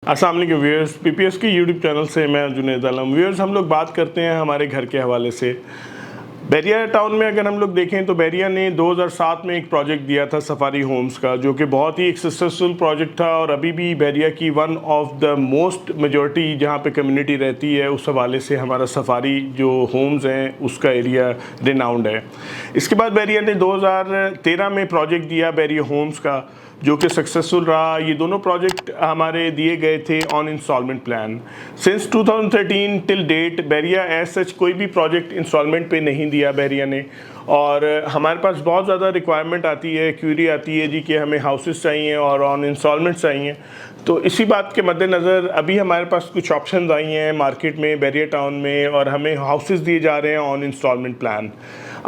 अस्सलाम वालेकुम viewers, PPS के यूट्यूब चैनल से मैं जुनैद आलम। व्यूअर्स, हम लोग बात करते हैं हमारे घर के हवाले से। बैरिया टाउन में अगर हम लोग देखें तो बैरिया ने 2007 में एक प्रोजेक्ट दिया था सफारी होम्स का, जो कि बहुत ही एक सक्सेसफुल प्रोजेक्ट था और अभी भी बैरिया की one of the most majority जहाँ पे कम्युनिटी रहती है, उस हवाले से हमारा सफारी जो होम्स हैं उसका एरिया रिनाउंड है। इसके बाद बैरिया ने 2013 में प्रोजेक्ट दिया बैरिया होम्स का, जो कि सक्सेसफुल रहा। ये दोनों प्रोजेक्ट हमारे दिए गए थे on instalment plan. Since 2013 till date बैरिया एज सच कोई भी प्रोजेक्ट इंस्टॉलमेंट पे नहीं दिया बैरिया ने, और हमारे पास बहुत ज़्यादा रिक्वायरमेंट आती है, क्यूरी आती है जी कि हमें हाउसेस चाहिए और ऑन इंस्टॉलमेंट चाहिए। तो इसी बात के मद्देनज़र अभी हमारे पास कुछ ऑप्शंस आई हैं मार्केट में बैरिया टाउन में, और हमें हाउसेस दिए जा रहे हैं ऑन इंस्टॉलमेंट प्लान।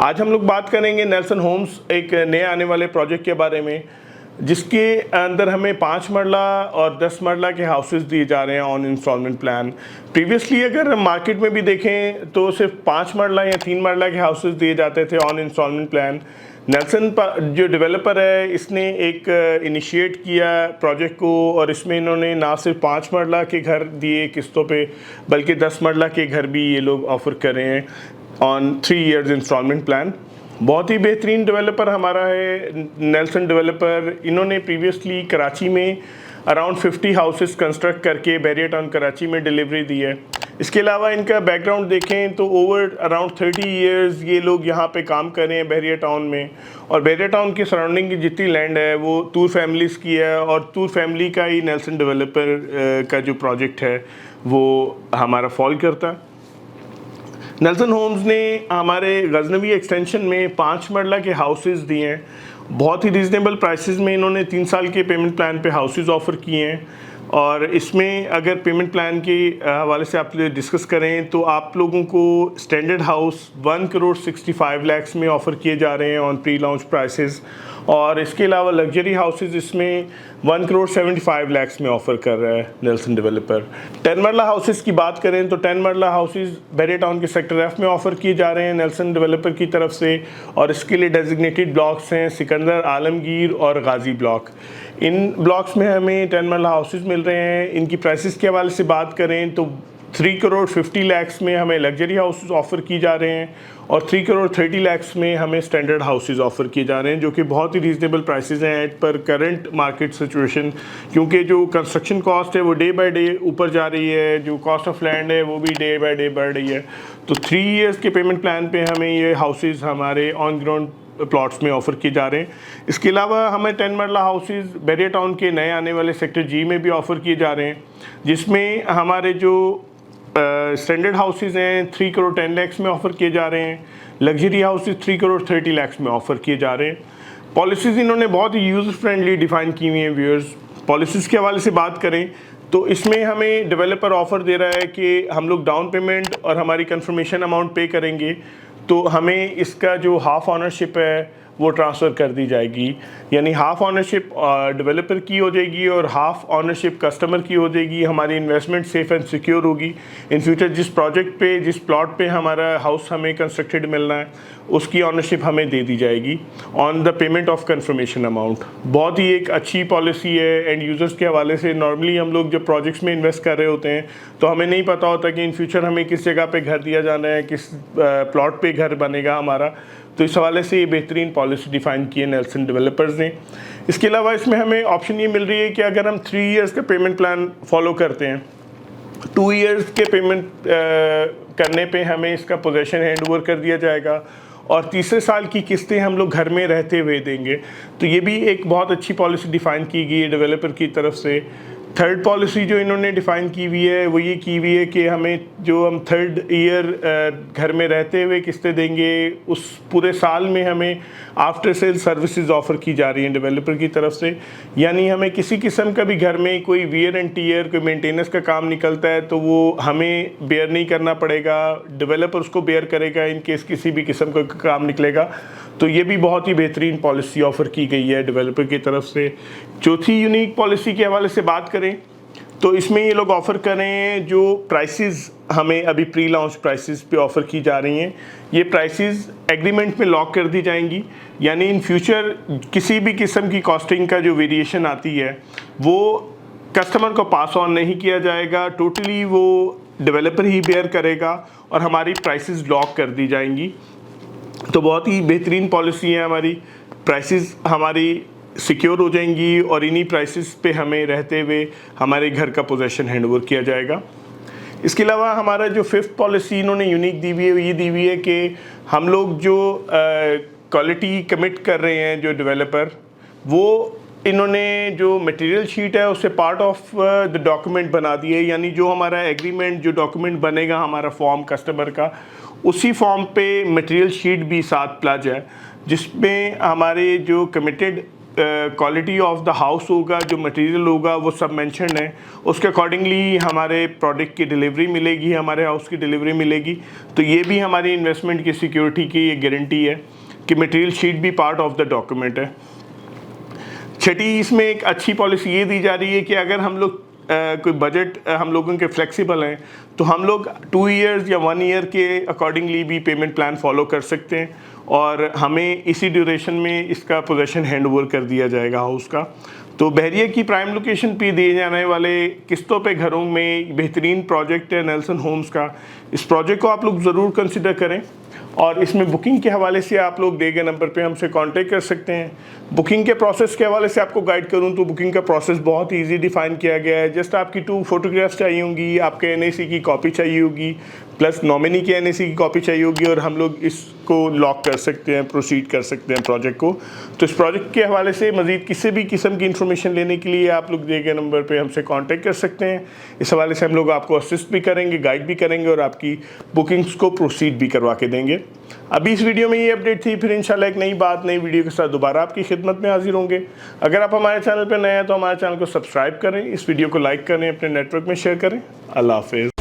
आज हम लोग बात करेंगे नेल्सन होम्स, एक नए आने वाले प्रोजेक्ट के बारे में, जिसके अंदर हमें 5 मरला और 10 मरला के हाउसेस दिए जा रहे हैं ऑन इंस्टॉलमेंट प्लान। प्रीवियसली अगर मार्केट में भी देखें तो सिर्फ 5 मरला या 3 मरला के हाउसेस दिए जाते थे ऑन इंस्टॉलमेंट प्लान। नेल्सन जो डेवलपर है, इसने एक इनिशिएट किया प्रोजेक्ट को, और इसमें इन्होंने ना सिर्फ 5 मरला के घर दिए किस्तों पे, बल्कि 10 मरला के घर भी ये लोग ऑफ़र कर रहे हैं ऑन 3 इयर्स इंस्टॉलमेंट प्लान। बहुत ही बेहतरीन डेवलपर हमारा है नेल्सन डेवलपर। इन्होंने प्रीवियसली कराची में अराउंड 50 हाउसेस कंस्ट्रक्ट करके बैरिया टाउन कराची में डिलीवरी दी है। इसके अलावा इनका बैकग्राउंड देखें तो ओवर अराउंड 30 इयर्स ये लोग यहाँ पे काम कर रहे हैं बैरिया टाउन में, और बैरिया टाउन की सराउंडिंग की जितनी लैंड है वो तूर फैमिलीज़ की है, और तूर फैमिली का ही नेल्सन डेवलपर का जो प्रोजेक्ट है वो हमारा फॉल करता है। नेल्सन होम्स ने हमारे गजनवी एक्सटेंशन में 5 मरला के हाउसेस दिए हैं। बहुत ही रीज़नेबल प्राइसेस में इन्होंने 3 साल के पेमेंट प्लान पे हाउसेस ऑफ़र किए हैं, और इसमें अगर पेमेंट प्लान के हवाले से आप डिस्कस करें तो आप लोगों को स्टैंडर्ड हाउस 1 करोड़ 65 लाख में ऑफ़र किए जा रहे हैं ऑन प्री लॉन्च प्राइसेस, और इसके अलावा लग्जरी हाउसेस इसमें 1 करोड़ 75 लाख में ऑफ़र कर रहा है नेल्सन डेवलपर। 10 मरला हाउसेस की बात करें तो 10 मरला हाउसेस बैरिया टाउन के सेक्टर एफ में ऑफ़र किए जा रहे हैं नेल्सन डेवलपर की तरफ से, और इसके लिए डेजिग्नेटेड ब्लॉक्स हैं सिकंदर, आलमगीर और गाजी ब्लॉक। इन ब्लॉक्स में हमें 10 मरला हाउसेस मिल रहे हैं। इनकी प्राइसेस के हवाले से बात करें तो 3 करोड़ 50 लाख में हमें लग्जरी हाउसेस ऑफ़र की जा रहे हैं, और 3 करोड़ 30 लाख में हमें स्टैंडर्ड हाउसेस ऑफ़र किए जा रहे हैं, जो कि बहुत ही रीज़नेबल प्राइसेस हैं एट पर करंट मार्केट सिचुएशन। क्योंकि जो कंस्ट्रक्शन कॉस्ट है वो डे बाय डे ऊपर जा रही है, जो कॉस्ट ऑफ लैंड है वो भी डे बाय डे बढ़ रही है। तो 3 इयर्स के पेमेंट प्लान पे हमें ये हाउसेस हमारे ऑन ग्राउंड प्लॉट्स में ऑफ़र किए जा रहे हैं। इसके अलावा हमें 10 मरला हाउसेस बैरिया टाउन के नए आने वाले सेक्टर जी में भी ऑफ़र किए जा रहे हैं, जिसमें हमारे जो स्टैंडर्ड हाउसेस हैं 3 करोड़ 10 लाख में ऑफ़र किए जा रहे हैं, लग्जरी हाउसेस 3 करोड़ 30 लाख में ऑफ़र किए जा रहे हैं। पॉलिसीज़ इन्होंने बहुत ही यूज़र फ्रेंडली डिफ़ाइन की हुई हैं। व्यूअर्स, पॉलिसीज़ के हवाले से बात करें तो इसमें हमें डेवलपर ऑफ़र दे रहा है कि हम लोग डाउन पेमेंट और हमारी कंफर्मेशन अमाउंट पे करेंगे तो हमें इसका जो हाफ़ ऑनरशिप है वो ट्रांसफ़र कर दी जाएगी, यानी हाफ़ ऑनरशिप डेवलपर की हो जाएगी और हाफ़ ऑनरशिप कस्टमर की हो जाएगी। हमारी इन्वेस्टमेंट सेफ़ एंड सिक्योर होगी। इन फ्यूचर जिस प्रोजेक्ट पे, जिस प्लॉट पे हमारा हाउस हमें कंस्ट्रक्टेड मिलना है, उसकी ऑनरशिप हमें दे दी जाएगी on the payment of confirmation amount. बहुत ही एक अच्छी पॉलिसी है एंड यूज़र्स के हवाले से। नॉर्मली हम लोग जब प्रोजेक्ट्स में इन्वेस्ट कर रहे होते हैं तो हमें नहीं पता होता कि इन फ्यूचर हमें किस जगह पे घर दिया जाना है, किस प्लॉट पे घर बनेगा हमारा। तो इस हवाले से ये बेहतरीन पॉलिसी डिफ़ाइन की है नेल्सन डेवलपर्स ने। इसके अलावा इसमें हमें ऑप्शन ये मिल रही है कि अगर हम 3 इयर्स का पेमेंट प्लान फॉलो करते हैं, 2 इयर्स के पेमेंट करने पे हमें इसका पोजेसन हैंड ओवर कर दिया जाएगा, और तीसरे साल की किस्तें हम लोग घर में रहते हुए देंगे। तो ये भी एक बहुत अच्छी पॉलिसी डिफ़ाइन की गई है डेवलपर की तरफ से। थर्ड पॉलिसी जो इन्होंने डिफ़ाइन की हुई है वो ये की हुई है कि हम 3rd ईयर घर में रहते हुए किस्तें देंगे, उस पूरे साल में हमें आफ्टर सेल सर्विसेज ऑफ़र की जा रही हैं डेवलपर की तरफ से। यानी हमें किसी किस्म का भी घर में कोई वियर एंड टीयर, कोई मेंटेनेंस का काम निकलता है तो वो हमें बेयर नहीं करना पड़ेगा, डेवलपर उसको बेयर करेगा इन केस किसी भी किस्म का काम निकलेगा। तो ये भी बहुत ही बेहतरीन पॉलिसी ऑफ़र की गई है डेवलपर की तरफ से। चौथी यूनिक पॉलिसी के हवाले से बात करें तो इसमें ये लोग ऑफ़र कर रहे हैं जो प्राइसेस हमें अभी प्री लॉन्च प्राइसेस पे ऑफ़र की जा रही हैं, ये प्राइसेस एग्रीमेंट में लॉक कर दी जाएंगी। यानी इन फ्यूचर किसी भी किस्म की कॉस्टिंग का जो वेरिएशन आती है वो कस्टमर को पास ऑन नहीं किया जाएगा, टोटली वो डेवलपर ही बेयर करेगा और हमारी प्राइसेस लॉक कर दी जाएंगी। तो बहुत ही बेहतरीन पॉलिसी है हमारी, प्राइसेस हमारी सिक्योर हो जाएंगी और इन्हीं प्राइसेस पे हमें रहते हुए हमारे घर का पोजेशन हैंडओवर किया जाएगा। इसके अलावा हमारा जो फिफ्थ पॉलिसी इन्होंने यूनिक दी हुई है, ये दी हुई है कि हम लोग जो क्वालिटी कमिट कर रहे हैं जो डेवलपर, वो इन्होंने जो मटेरियल शीट है उससे पार्ट ऑफ द डॉक्यूमेंट बना दिए, यानी जो हमारा एग्रीमेंट जो डॉक्यूमेंट बनेगा हमारा फॉर्म कस्टमर का, उसी फॉर्म पे मटेरियल शीट भी साथ प्लज है, जिसमें हमारे जो committed quality of the house होगा, जो मटेरियल होगा वो सब मेंशन है। उसके अकॉर्डिंगली हमारे प्रोडक्ट की डिलीवरी मिलेगी, हमारे हाउस की डिलीवरी मिलेगी। तो ये भी हमारी इन्वेस्टमेंट की सिक्योरिटी की ये गारंटी है कि मटेरियल शीट भी पार्ट ऑफ द डॉक्यूमेंट है। छठी, इसमें एक अच्छी पॉलिसी ये दी जा रही है कि अगर हम लोग कोई बजट हम लोगों के फ्लेक्सिबल हैं तो हम लोग 2 इयर्स या 1 ईयर के अकॉर्डिंगली भी पेमेंट प्लान फॉलो कर सकते हैं और हमें इसी ड्यूरेशन में इसका पोजेशन हैंडओवर कर दिया जाएगा हाउस का। तो बहरिया की प्राइम लोकेशन पे दिए जाने वाले किस्तों पे घरों में बेहतरीन प्रोजेक्ट है नेल्सन होम्स का। इस प्रोजेक्ट को आप लोग ज़रूर कंसिडर करें और इसमें बुकिंग के हवाले से आप लोग दिए गए नंबर पे हमसे कांटेक्ट कर सकते हैं। बुकिंग के प्रोसेस के हवाले से आपको गाइड करूं तो बुकिंग का प्रोसेस बहुत ही ईजी डिफाइन किया गया है। जस्ट आपकी 2 फोटोग्राफ्स चाहिए होंगी, आपके एनएसी की कॉपी चाहिए होगी, प्लस नॉमिनी की एनएसी की कॉपी चाहिए होगी और हम लोग इसको लॉक कर सकते हैं, प्रोसीड कर सकते हैं प्रोजेक्ट को। तो इस प्रोजेक्ट के हवाले से मज़ीद किसी भी किस्म की इन्फॉर्मेशन लेने के लिए आप लोग दिए गए नंबर पर हमसे कॉन्टेक्ट कर सकते हैं। इस हवाले से हम लोग आपको असिस्ट भी करेंगे, गाइड भी करेंगे और आपकी बुकिंग्स को प्रोसीड भी करवा के देंगे। अभी इस वीडियो में ये अपडेट थी, फिर इंशाल्लाह एक नई बात नई वीडियो के साथ दोबारा आपकी खिदमत में हाजिर होंगे। अगर आप हमारे चैनल पर नए हैं तो हमारे चैनल को सब्सक्राइब करें, इस वीडियो को लाइक करें, अपने नेटवर्क में शेयर करें। अल्लाह हाफिज़।